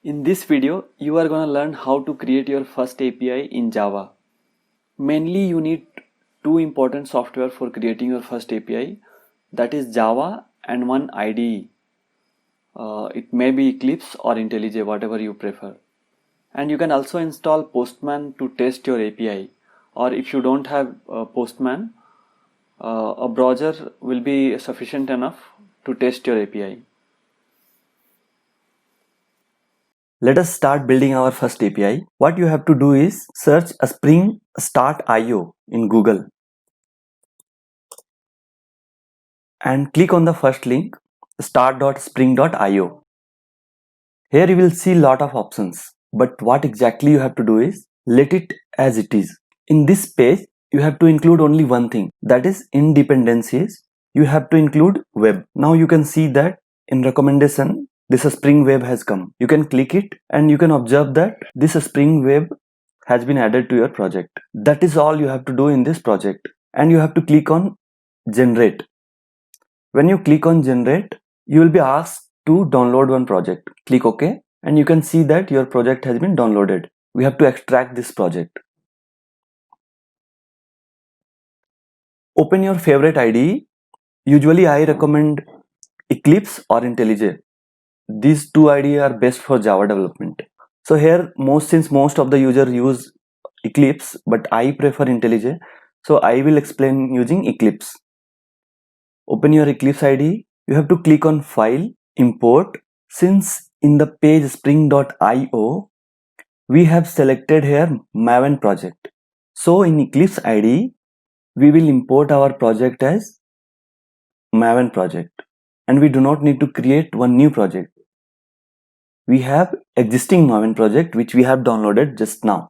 In this video, you are gonna learn how to create your first API in Java. Mainly, you need two important software for creating your first API, that is Java and one IDE. It may be Eclipse or IntelliJ, whatever you prefer. And you can also install Postman to test your API. Or if you don't have Postman, a browser will be sufficient enough to test your API. Let us start building our first API. What you have to do is search a Spring Start IO in Google and click on the first link, start.spring.io. Here you will see lot of options, but what exactly you have to do is let it as it is. In this page, you have to include only one thing, that is in dependencies. You have to include web. Now you can see that in recommendation this Spring Web has come. You can click it and you can observe that this Spring Web has been added to your project. That is all you have to do in this project, and you have to click on generate. When you click on generate, you will be asked to download one project. Click OK and you can see that your project has been downloaded. We have to extract this project. Open your favorite IDE. Usually I recommend Eclipse or IntelliJ. These two IDE are best for Java development. So here since most of the user use Eclipse, but I prefer IntelliJ, so I will explain using Eclipse. Open your Eclipse IDE. You have to click on File, Import. Since in the page spring.io, we have selected here Maven project. So in Eclipse IDE, we will import our project as Maven project, and we do not need to create one new project. We have existing Maven project which we have downloaded just now.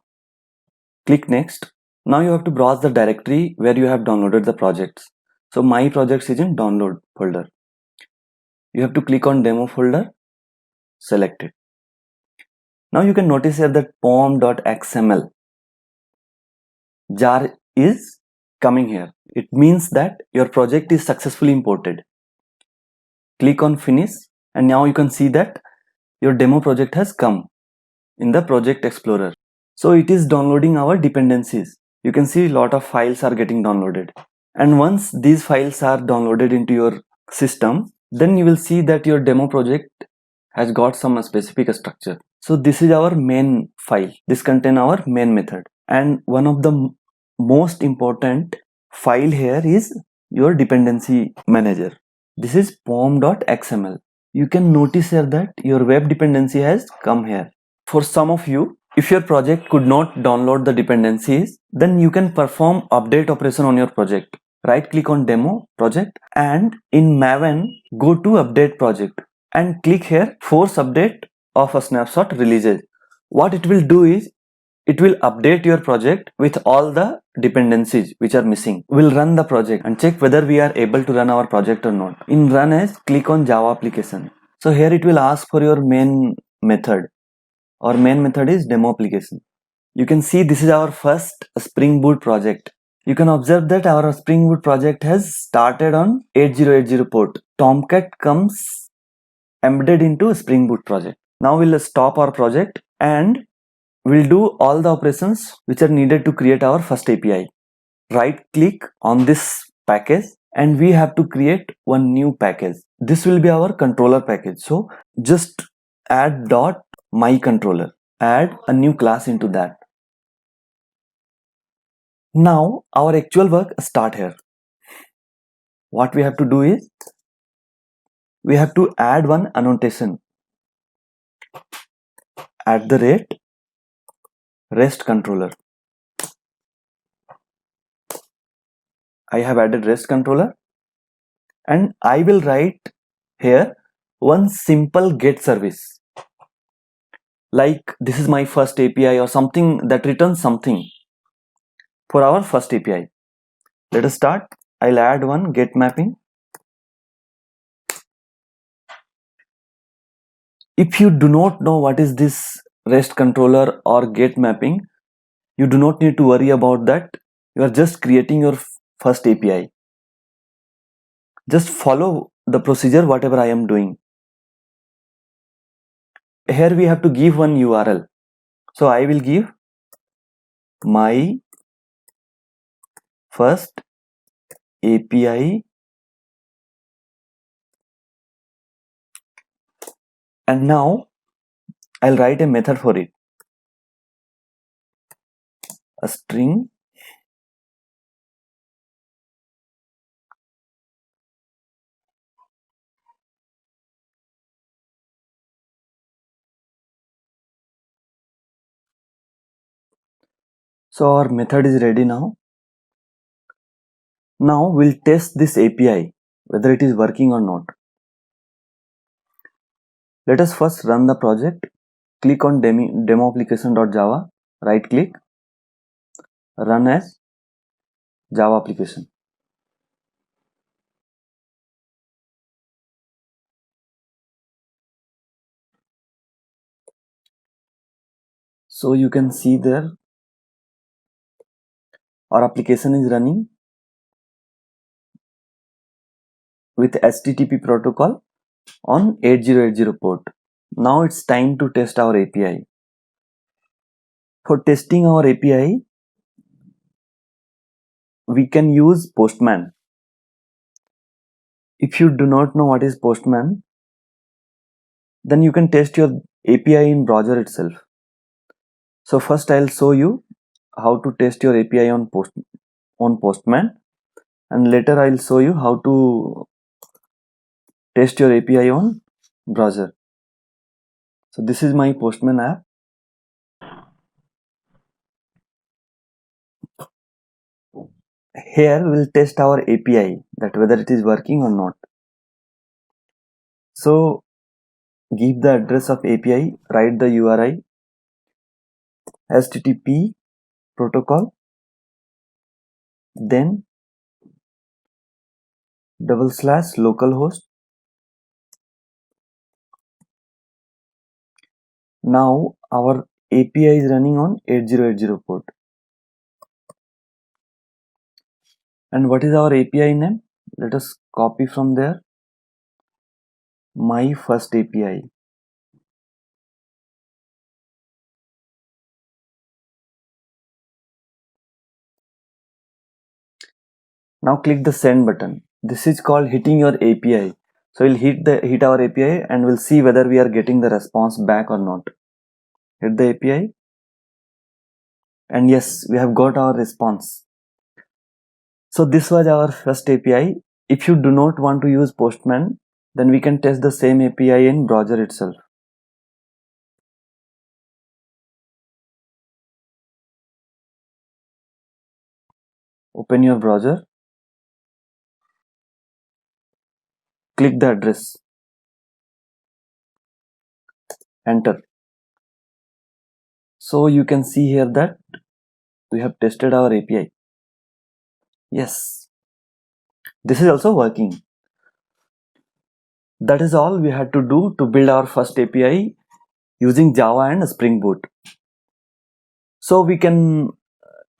Click next. Now you have to browse the directory where you have downloaded the projects. So my projects is in download folder. You have to click on demo folder, select it. Now you can notice here that pom.xml jar is coming here. It means that your project is successfully imported. Click on finish and now you can see that your demo project has come in the project explorer. So it is downloading our dependencies. You can see a lot of files are getting downloaded, and once these files are downloaded into your system, then you will see that your demo project has got some specific structure. So this is our main file. This contains our main method, and one of the most important file here is your dependency manager. This is pom.xml. You can notice here that your web dependency has come here. For some of you, if your project could not download the dependencies, then you can perform update operation on your project. Right click on demo project and in Maven go to update project and click here force update of a snapshot releases. What it will do is it will update your project with all the dependencies which are missing. We'll run the project and check whether we are able to run our project or not. In run as, click on Java application. So here it will ask for your main method. Our main method is demo application. You can see this is our first Spring Boot project. You can observe that our Spring Boot project has started on 8080 port. Tomcat comes embedded into Spring Boot project. Now we'll stop our project and we'll do all the operations which are needed to create our first API. Right click on this package and we have to create one new package. This will be our controller package. So just add dot my controller, add a new class into that. Now our actual work start here. What we have to do is we have to add one annotation at the rate REST controller. I have added REST controller and I will write here one simple get service, like this is my first API or something that returns something for our first API. Let us start. I'll add one get mapping. If you do not know what is this REST controller or get mapping, you do not need to worry about that. You are just creating your first API. Just follow the procedure whatever I am doing. here we have to give one URL. So I will give my first API, and now I'll write a method for it, a string So our method is ready now. Now we'll test this API, whether it is working or not. Let us first run the project. Click on demo application.java, right click, run as Java application. So you can see there our application is running with HTTP protocol on 8080 port. Now it's time to test our API. For testing our API, we can use Postman. If you do not know what is Postman, then you can test your API in browser itself. So first I'll show you how to test your API on Postman, and later I'll show you how to test your API on browser. So this is my Postman app. Here we'll test our API, that whether it is working or not. So give the address of API, write the URI, HTTP protocol, then / localhost. Now our API is running on 8080 port. And what is our API name? Let us copy from there. My first API. Now click the send button. This is called hitting your API. So we'll hit our API and we'll see whether we are getting the response back or not. Hit the API, and yes, we have got our response. So this was our first API. If you do not want to use Postman, then we can test the same API in browser itself. Open your browser, click the address, enter. So you can see here that we have tested our API. Yes, this is also working. That is all we had to do to build our first API using Java and Spring Boot. So we can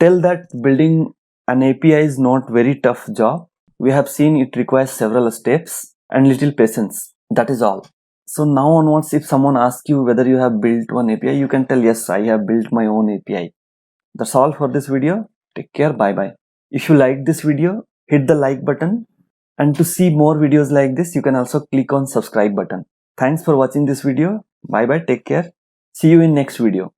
tell that building an API is not very tough job. We have seen it requires several steps and little patience. That is all. So now onwards, if someone asks you whether you have built one API, you can tell, yes, I have built my own API. That's all for this video. Take care. Bye bye. If you like this video, hit the like button. And to see more videos like this, you can also click on subscribe button. Thanks for watching this video. Bye bye. Take care. See you in next video.